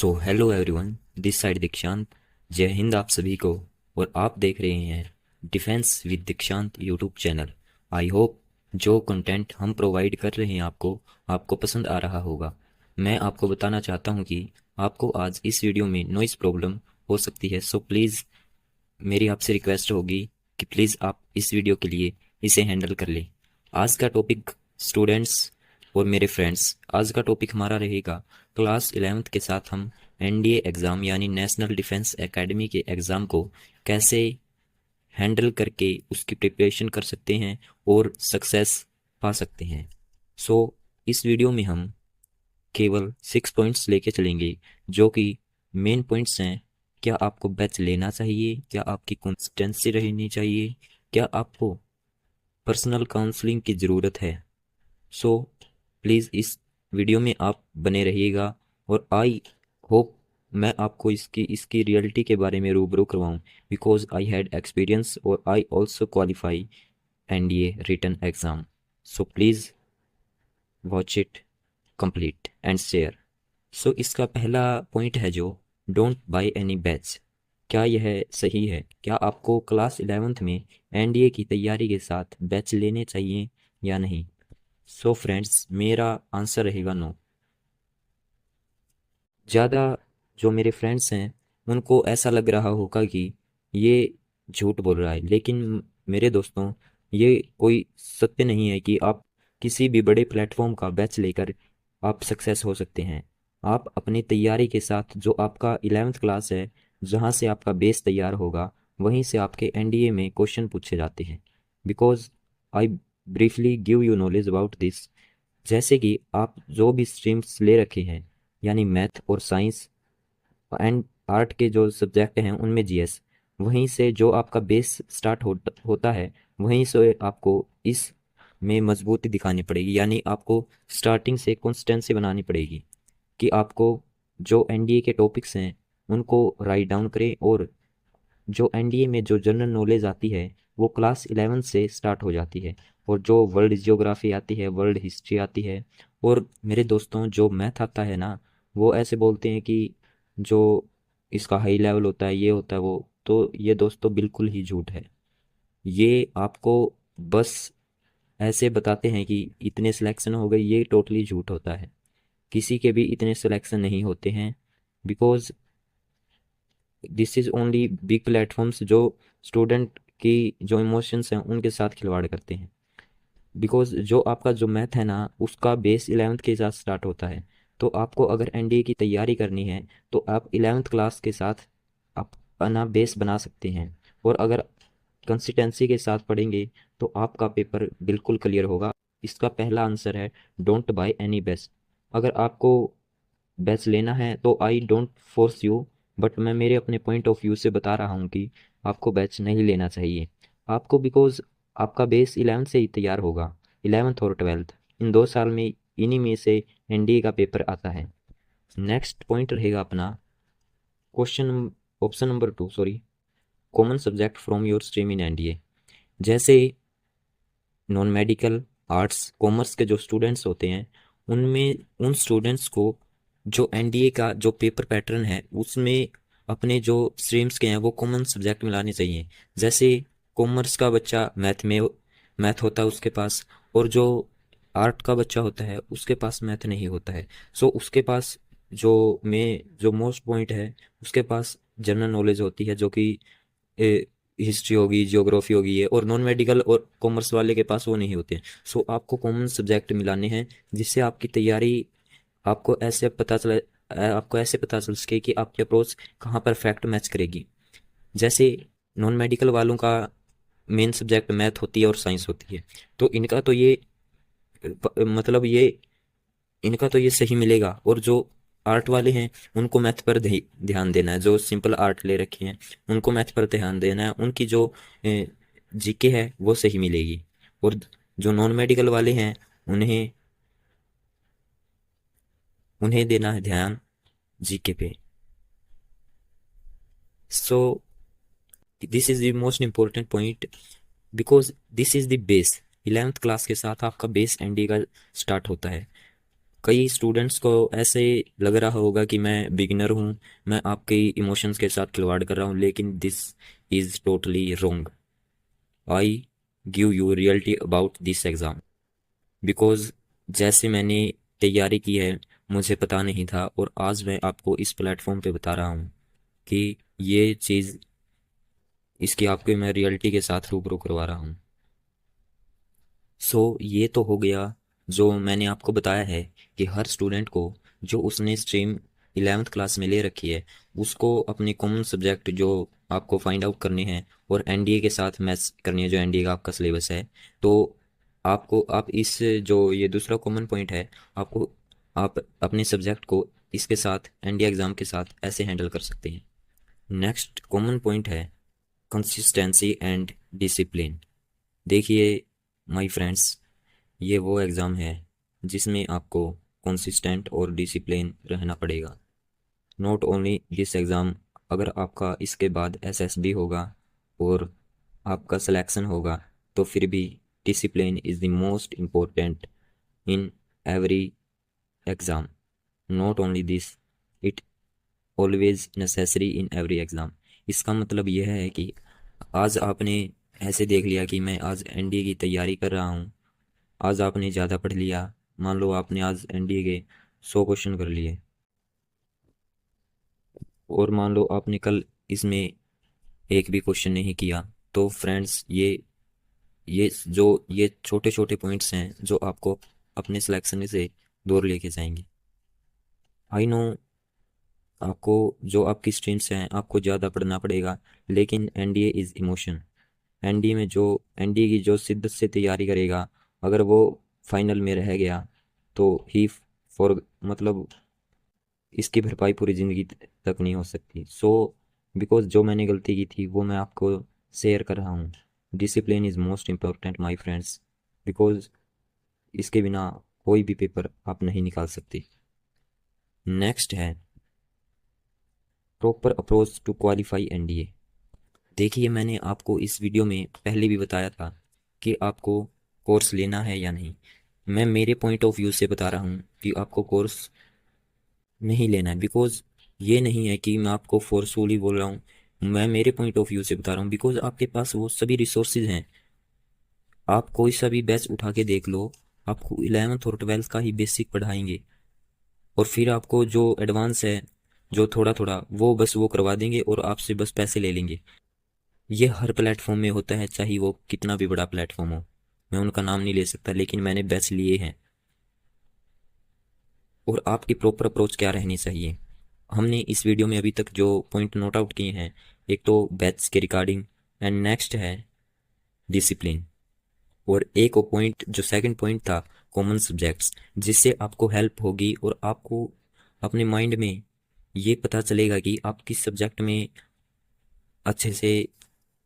So hello everyone, this side दीक्षांत। जय हिंद आप सभी को। और आप देख रहे हैं डिफेंस विद दीक्षांत यूट्यूब चैनल। आई होप जो कंटेंट हम प्रोवाइड कर रहे हैं आपको पसंद आ रहा होगा। मैं आपको बताना चाहता हूं कि आपको आज इस वीडियो में नॉइस प्रॉब्लम हो सकती है। सो प्लीज़ मेरी आपसे रिक्वेस्ट होगी कि प्लीज़ आप इस वीडियो के लिए इसे हैंडल कर लें। आज का टॉपिक स्टूडेंट्स और मेरे फ्रेंड्स, आज का टॉपिक हमारा रहेगा क्लास 11th के साथ हम एनडीए एग्ज़ाम यानी नेशनल डिफेंस एकेडमी के एग्ज़ाम को कैसे हैंडल करके उसकी प्रिपरेशन कर सकते हैं और सक्सेस पा सकते हैं। सो इस वीडियो में हम केवल 6 पॉइंट्स लेके चलेंगे जो कि मेन पॉइंट्स हैं। क्या आपको बैच लेना चाहिए, क्या आपकी कंसिस्टेंसी रहनी चाहिए, क्या आपको पर्सनल काउंसलिंग की ज़रूरत है। सो प्लीज़ इस वीडियो में आप बने रहिएगा और आई होप मैं आपको इसकी इसकी रियलिटी के बारे में रूबरू करवाऊँ, बिकॉज आई हैड एक्सपीरियंस और I also qualify NDA written exam. So please watch it complete and share. So इसका पहला पॉइंट है जो डोंट बाय एनी बैच। क्या यह सही है? क्या आपको क्लास 11th में एनडीए की तैयारी के साथ बैच लेने चाहिए या नहीं? सो फ्रेंड्स, मेरा आंसर रहेगा नो। ज़्यादा जो मेरे फ्रेंड्स हैं उनको ऐसा लग रहा होगा कि ये झूठ बोल रहा है, लेकिन मेरे दोस्तों, ये कोई सत्य नहीं है कि आप किसी भी बड़े प्लेटफॉर्म का बैच लेकर आप सक्सेस हो सकते हैं। आप अपनी तैयारी के साथ जो आपका 11th क्लास है, जहाँ से आपका बेस तैयार होगा, वहीं से आपके एनडीए में क्वेश्चन पूछे जाते हैं। Because I briefly give you knowledge about this. जैसे कि आप जो भी स्ट्रीम्स ले रखे हैं, यानी मैथ और साइंस एंड आर्ट के जो सब्जेक्ट हैं उनमें जीएस, वहीं से जो आपका बेस स्टार्ट होता है, वहीं से आपको इस में मजबूती दिखानी पड़ेगी। यानी आपको स्टार्टिंग से कंसिस्टेंसी बनानी पड़ेगी कि आपको जो एनडीए के टॉपिक्स हैं उनको राइट डाउन करें। और जो एनडीए में जो जनरल नॉलेज आती है वो क्लास 11 से स्टार्ट हो जाती है। और जो वर्ल्ड जियोग्राफी आती है, वर्ल्ड हिस्ट्री आती है, और मेरे दोस्तों जो मैथ आता है ना, वो ऐसे बोलते हैं कि जो इसका हाई लेवल होता है, ये होता है वो, तो ये दोस्तों बिल्कुल ही झूठ है। ये आपको बस ऐसे बताते हैं कि इतने सिलेक्शन हो गए, ये टोटली झूठ होता है। किसी के भी इतने सिलेक्शन नहीं होते हैं। Because this is only big platforms जो स्टूडेंट की जो इमोशंस हैं उनके साथ खिलवाड़ करते हैं। बिकॉज जो आपका जो मैथ है ना, उसका बेस 11th के साथ स्टार्ट होता है। तो आपको अगर एनडीए की तैयारी करनी है तो आप 11th क्लास के साथ अपना बेस बना सकते हैं। और अगर कंसिस्टेंसी के साथ पढ़ेंगे तो आपका पेपर बिल्कुल क्लियर होगा। इसका पहला आंसर है डोंट बाय एनी बेस्ट। अगर आपको बैच लेना है तो I don't force you, but मैं मेरे अपने पॉइंट ऑफ व्यू से बता रहा हूँ कि आपको बैच नहीं लेना चाहिए आपको। बिकॉज आपका बेस 11th से ही तैयार होगा। 11th और 12th, इन 2 साल में इन्हीं में से एनडीए का पेपर आता है। नेक्स्ट पॉइंट रहेगा अपना question, option number 2, sorry, common subject from your stream in NDA. जैसे नॉन मेडिकल, आर्ट्स, कॉमर्स के जो स्टूडेंट्स होते हैं, उनमें उन स्टूडेंट्स को जो एनडीए का जो पेपर पैटर्न है उसमें अपने जो स्ट्रीम्स के हैं वो कॉमन सब्जेक्ट में लाने चाहिए। जैसे कॉमर्स का बच्चा मैथ होता है उसके पास, और जो आर्ट का बच्चा होता है उसके पास मैथ नहीं होता है। सो उसके पास जो मोस्ट पॉइंट है, उसके पास जनरल नॉलेज होती है जो कि हिस्ट्री होगी, जियोग्राफी होगी ये, और नॉन मेडिकल और कॉमर्स वाले के पास वो नहीं होते हैं। सो आपको कॉमन सब्जेक्ट मिलाने हैं जिससे आपकी तैयारी आपको ऐसे पता चले आपको ऐसे पता चल सके कि आपकी अप्रोच कहाँ परफेक्ट मैच करेगी। जैसे नॉन मेडिकल वालों का मेन सब्जेक्ट मैथ होती है और साइंस होती है, तो मतलब ये इनका तो ये सही मिलेगा। और जो आर्ट वाले हैं उनको मैथ पर ध्यान देना है। जो सिंपल आर्ट ले रखे हैं उनको मैथ पर ध्यान देना है। उनकी जो जीके है वो सही मिलेगी। और जो नॉन मेडिकल वाले हैं उन्हें उन्हें देना है ध्यान जीके पे। So this is the most important point, because this is the base. 11th class के साथ आपका बेस एनडी का स्टार्ट होता है। कई स्टूडेंट्स को ऐसे लग रहा होगा कि मैं बिगिनर हूँ, मैं आपके इमोशंस के साथ खिलवाड़ कर रहा हूँ, लेकिन this is totally wrong. I give you reality about this exam, because जैसे मैंने तैयारी की है मुझे पता नहीं था, और आज मैं आपको इस प्लेटफॉर्म पे बता रहा हूँ कि ये चीज़, इसकी आपके मैं रियलिटी के साथ रूबरू करवा रहा हूँ। सो ये तो हो गया जो मैंने आपको बताया है कि हर स्टूडेंट को जो उसने स्ट्रीम 11th क्लास में ले रखी है उसको अपने कॉमन सब्जेक्ट जो आपको फाइंड आउट करने हैं और एनडीए के साथ मैच करनी है, जो एनडीए का आपका सिलेबस है। तो आपको आप इस जो ये दूसरा कॉमन पॉइंट है, आपको आप अपने सब्जेक्ट को इसके साथ एनडीए एग्ज़ाम के साथ ऐसे हैंडल कर सकते हैं। नेक्स्ट कॉमन पॉइंट है कंसिस्टेंसी एंड डिसिप्लिन। देखिए माय फ्रेंड्स, ये वो एग्ज़ाम है जिसमें आपको कंसिस्टेंट और डिसिप्लिन रहना पड़ेगा। नॉट ओनली दिस एग्ज़ाम, अगर आपका इसके बाद एसएसबी होगा और आपका सिलेक्शन होगा तो फिर भी discipline is the most important in every exam. Not only this, it always necessary in every exam. इसका मतलब यह है कि आज आपने ऐसे देख लिया कि मैं आज एनडीए की तैयारी कर रहा हूँ, आज आपने ज़्यादा पढ़ लिया, मान लो आपने आज एनडीए के 100 क्वेश्चन कर लिए, और मान लो आपने कल इसमें एक भी क्वेश्चन नहीं किया, तो फ्रेंड्स ये जो ये छोटे छोटे पॉइंट्स हैं जो आपको अपने सिलेक्शन से दूर लेके जाएंगे। आई नो आपको जो आपकी स्ट्रीम्स हैं आपको ज़्यादा पढ़ना पड़ेगा, लेकिन एनडीए इज़ इमोशन। एनडीए में जो एनडीए की जो शिद्दत से तैयारी करेगा, अगर वो फाइनल में रह गया तो ही फॉर मतलब इसकी भरपाई पूरी ज़िंदगी तक नहीं हो सकती। सो बिकॉज जो मैंने गलती की थी वो मैं आपको शेयर कर रहा हूँ। Discipline is most important my friends, because इसके बिना कोई भी पेपर आप नहीं निकाल सकते। नेक्स्ट है proper approach to qualify NDA. देखिए मैंने आपको इस वीडियो में पहले भी बताया था कि आपको कोर्स लेना है या नहीं। मैं मेरे पॉइंट ऑफ व्यू से बता रहा हूँ कि आपको कोर्स नहीं लेना है, बिकॉज ये नहीं है कि मैं आपको फोर्सफुली बोल रहा हूँ, मैं मेरे पॉइंट ऑफ व्यू से बता रहा हूँ, बिकॉज आपके पास वो सभी रिसोर्सेज हैं। आप कोई सा भी बैच उठा के देख लो, आपको 11th और 12th का ही बेसिक पढ़ाएंगे, और फिर आपको जो एडवांस है जो थोड़ा थोड़ा वो बस वो करवा देंगे और आपसे बस पैसे ले लेंगे। ये हर प्लेटफॉर्म में होता है, चाहे वो कितना भी बड़ा प्लेटफॉर्म हो। मैं उनका नाम नहीं ले सकता, लेकिन मैंने बैच लिए हैं। और आपकी प्रॉपर अप्रोच क्या रहनी चाहिए, हमने इस वीडियो में अभी तक जो पॉइंट नोट आउट किए हैं, एक तो बैच के रिगार्डिंग, एंड नेक्स्ट है डिसिप्लिन, और एक और पॉइंट जो सेकंड पॉइंट था कॉमन सब्जेक्ट्स, जिससे आपको हेल्प होगी और आपको अपने माइंड में ये पता चलेगा कि आप किस सब्जेक्ट में अच्छे से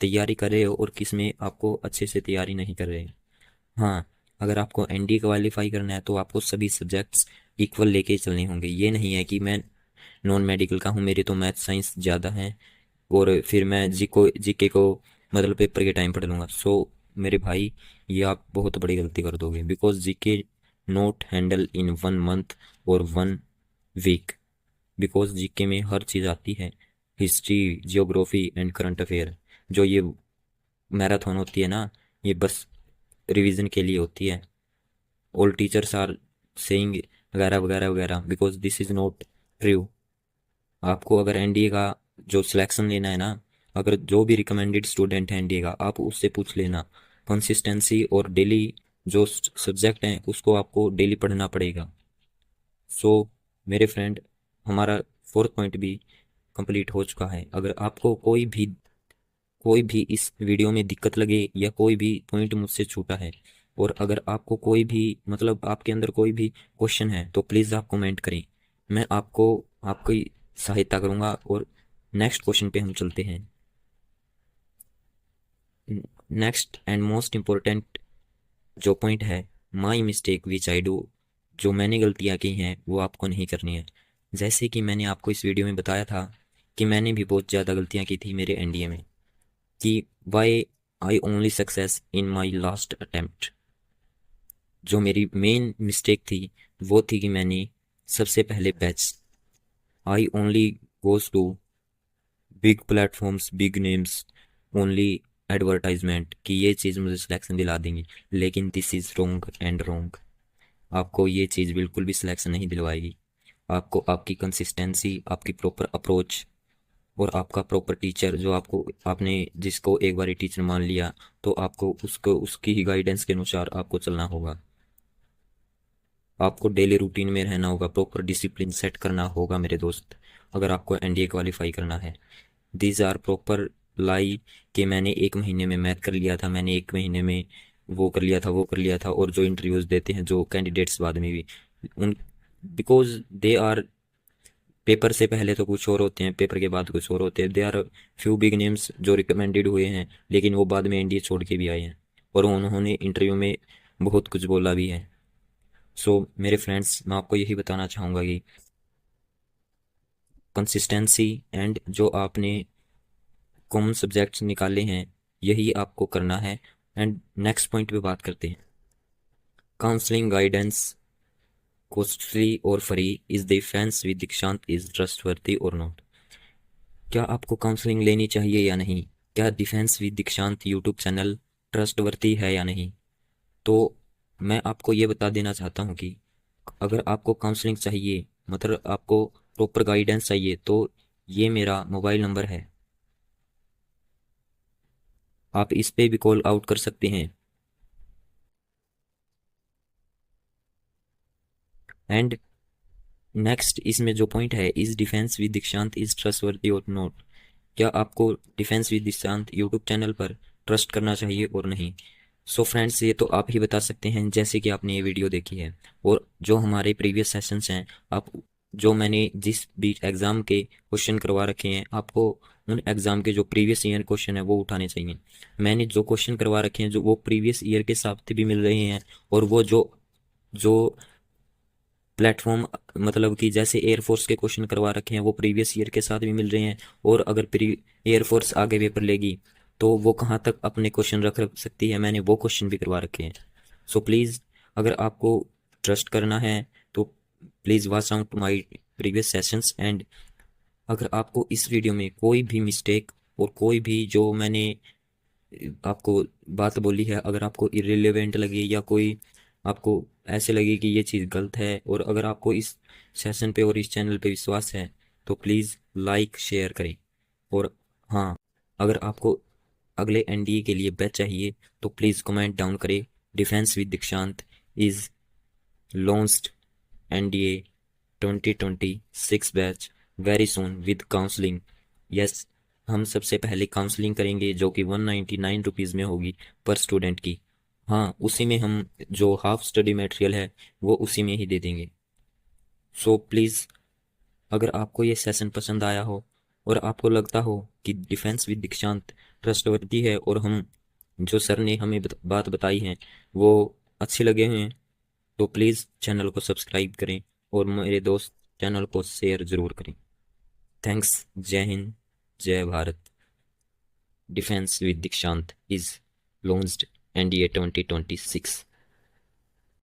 तैयारी कर रहे हो और किस में आपको अच्छे से तैयारी नहीं कर रहे। हाँ, अगर आपको एनडी क्वालिफाई करना है तो आपको सभी सब्जेक्ट्स इक्वल लेके चलने होंगे। ये नहीं है कि मैं नॉन मेडिकल का हूँ, मेरे तो मैथ साइंस ज़्यादा है और फिर मैं जीके को मतलब पेपर के टाइम पढ़ लूँगा। सो मेरे भाई, ये आप बहुत बड़ी गलती कर दोगे, because GK not handle in 1 month और 1 वीक, बिकॉज जीके में हर चीज़ आती है, history, geography and current affair. जो ये मैराथन होती है ना, ये बस रिवीजन के लिए होती है। ऑल टीचर्स आर सेइंग वगैरह वगैरह वगैरह, because this is not true. आपको अगर एनडीए का जो सिलेक्शन लेना है ना, अगर जो भी रिकमेंडेड स्टूडेंट है एनडीए का, आप उससे पूछ लेना। कंसिस्टेंसी और डेली जो सब्जेक्ट हैं उसको आपको डेली पढ़ना पड़ेगा। सो मेरे फ्रेंड, हमारा फोर्थ पॉइंट भी कंप्लीट हो चुका है। अगर आपको कोई भी इस वीडियो में दिक्कत लगे या कोई भी पॉइंट मुझसे छूटा है, और अगर आपको कोई भी मतलब आपके अंदर कोई भी क्वेश्चन है, तो प्लीज़ आप कमेंट करें, मैं आपको आपकी सहायता करूंगा। और नेक्स्ट क्वेश्चन पे हम चलते हैं। नेक्स्ट एंड मोस्ट इम्पोर्टेंट जो पॉइंट है, my mistake which I do, जो मैंने गलतियाँ की हैं वो आपको नहीं करनी है। जैसे कि मैंने आपको इस वीडियो में बताया था कि मैंने भी बहुत ज़्यादा गलतियाँ की थी मेरे एनडीए में, कि why I only success in my last attempt. जो मेरी मेन मिस्टेक थी वो थी कि मैंने सबसे पहले batch, I only goes to big platforms, big names, only advertisement, कि ये चीज़ मुझे सिलेक्शन दिला देंगी। लेकिन this is wrong and wrong. आपको ये चीज़ बिल्कुल भी सिलेक्शन नहीं दिलवाएगी। आपको आपकी कंसिस्टेंसी, आपकी प्रॉपर अप्रोच और आपका प्रॉपर टीचर, जो आपको आपने जिसको एक बार टीचर मान लिया, तो आपको उसको उसकी ही गाइडेंस के अनुसार आपको चलना होगा। आपको डेली रूटीन में रहना होगा, प्रॉपर डिसिप्लिन सेट करना होगा मेरे दोस्त, अगर आपको एनडीए क्वालिफाई करना है। दीज आर प्रॉपर लाई कि मैंने एक महीने में मैथ कर लिया था, मैंने एक महीने में वो कर लिया था, वो कर लिया था। और जो इंटरव्यूज देते हैं जो कैंडिडेट्स बाद में भी उन, बिकॉज दे आर, पेपर से पहले तो कुछ और होते हैं, पेपर के बाद कुछ और होते हैं। They are few big names जो रिकमेंडेड हुए हैं, लेकिन वो बाद में एनडीए छोड़ के भी आए हैं और उन्होंने इंटरव्यू में बहुत कुछ बोला भी है। सो मेरे फ्रेंड्स, मैं आपको यही बताना चाहूँगा कि कंसिस्टेंसी एंड जो आपने कॉमन सब्जेक्ट्स निकाले हैं, यही आपको करना है। एंड नेक्स्ट पॉइंट पे बात करते हैं, काउंसलिंग गाइडेंस कॉस्टली और free, is the defence with दीक्षांत इज ट्रस्टवर्दी और नॉट। क्या आपको काउंसलिंग लेनी चाहिए या नहीं? क्या डिफेंस विद दीक्षांत यूट्यूब चैनल ट्रस्टवर्दी है या नहीं? तो मैं आपको ये बता देना चाहता हूँ कि अगर आपको काउंसलिंग चाहिए, मतलब आपको प्रॉपर गाइडेंस चाहिए, तो ये मेरा मोबाइल नंबर है, आप इस पे भी कॉल आउट कर सकते हैं। एंड नेक्स्ट इसमें जो पॉइंट है, इज डिफेंस विद दीक्षांत इज ट्रस्टवर्दी और नॉट, क्या आपको डिफेंस विद दीक्षांत यूट्यूब चैनल पर ट्रस्ट करना चाहिए और नहीं? सो फ्रेंड्स, ये तो आप ही बता सकते हैं, जैसे कि आपने ये वीडियो देखी है और जो हमारे प्रीवियस सेशंस हैं, आप जो मैंने जिस भी एग्ज़ाम के क्वेश्चन करवा रखे हैं, आपको उन एग्ज़ाम के जो प्रीवियस ईयर क्वेश्चन है वो उठाने चाहिए। मैंने जो क्वेश्चन करवा रखे हैं जो वो प्रीवियस ईयर के हिसाब से भी मिल रहे हैं, और वो जो जो प्लेटफॉर्म, मतलब कि जैसे एयरफोर्स के क्वेश्चन करवा रखे हैं वो प्रीवियस ईयर के साथ भी मिल रहे हैं। और अगर प्री एयरफोर्स आगे पेपर लेगी तो वो कहाँ तक अपने क्वेश्चन रख रख सकती है, मैंने वो क्वेश्चन भी करवा रखे हैं। सो प्लीज़, अगर आपको ट्रस्ट करना है तो please watch out my previous sessions. And अगर आपको इस वीडियो में कोई भी मिस्टेक और कोई भी जो मैंने आपको बात बोली है, अगर आपको इरेलीवेंट लगी या कोई आपको ऐसे लगे कि ये चीज़ गलत है, और अगर आपको इस सेशन पे और इस चैनल पे विश्वास है, तो प्लीज़ लाइक शेयर करें। और हाँ, अगर आपको अगले एनडीए के लिए बैच चाहिए तो प्लीज़ कमेंट डाउन करें। डिफेंस विद दीक्षांत is launched NDA 2026 batch very soon with counselling. Yes, हम सबसे पहले काउंसलिंग करेंगे जो कि 199 रुपीज़ में होगी पर स्टूडेंट की। हाँ, उसी में हम जो हाफ स्टडी मटेरियल है वो उसी में ही दे देंगे। सो प्लीज़, अगर आपको ये सेशन पसंद आया हो और आपको लगता हो कि डिफेंस विद दीक्षांत ट्रस्टवर्दी है और हम जो सर ने हमें बात बताई है वो अच्छी लगे हुए हैं, तो प्लीज़ चैनल को सब्सक्राइब करें और मेरे दोस्त चैनल को शेयर ज़रूर करें। थैंक्स। जय हिंद, जय भारत। डिफेंस विद दीक्षांत इज लॉन्च्ड एनडीए 2026।